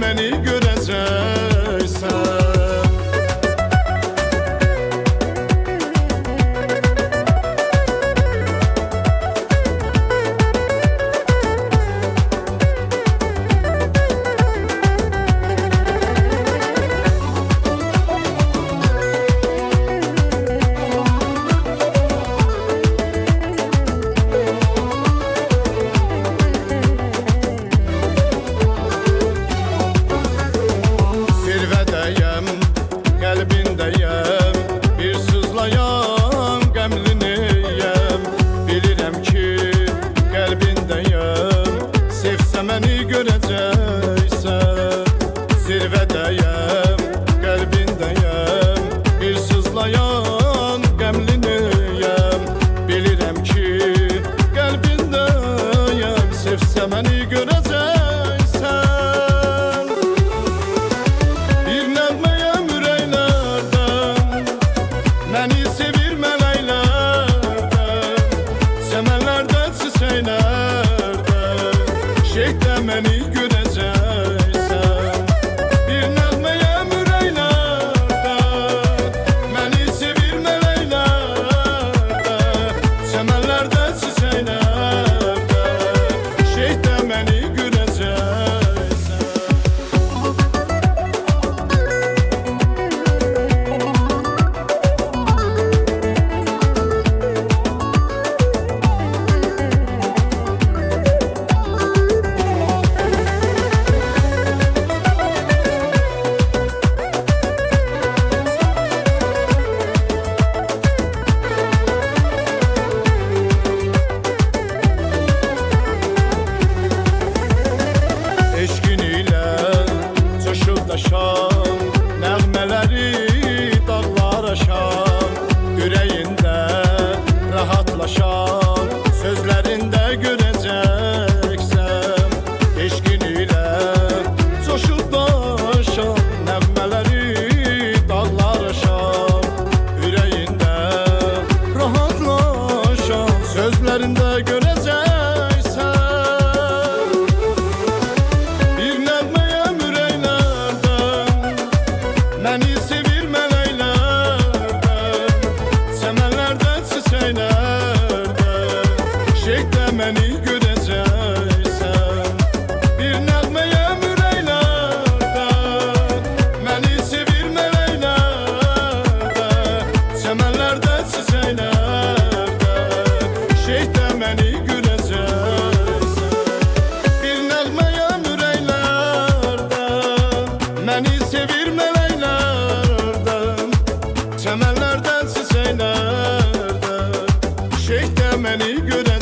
məni görəcəksən. Qəlbindəyəm, bir sızlayan qəmliniyəm. Bilirəm ki, qəlbindəyəm, sevsə məni görəcəksən. Zirvədəyəm, qəlbindəyəm, bir sızlayan qəmliniyəm. Bilirəm ki, qəlbindəyəm, sevsə məni görəcəksən. Məni sevir mələklərdən, səmənlərdə, çiçəklərdən, şeydə məni görəcəksən. Bir nəğməyəm ürəklərdən, məni sevir mələklərdən, səmənlərdə, çiçəklərdən, şeydə məni görəcəksən. Coşuldaşan nəğmələri dağlar aşan, ürəyində rahatlaşan sözlərində görəcəksən. Eşqin ilə coşuldaşan nəğmələri dağlar aşan, ürəyində rahatlaşan sözlərində görəcəksən. Məni sevir mələklərdən, səmənlərdə, çiçəklərdən, şeydə məni görəcəksən. Bir nəğməyəm ürəklərdən, məni sevir mələklərdən, səmənlərdə, çiçəklərdən, şeydə məni görəcəksən. Bir nəğməyəm ürəklərdən, məni sevir çəmənlərdən, çiçəklərdən, şeydə məni görəcəksən.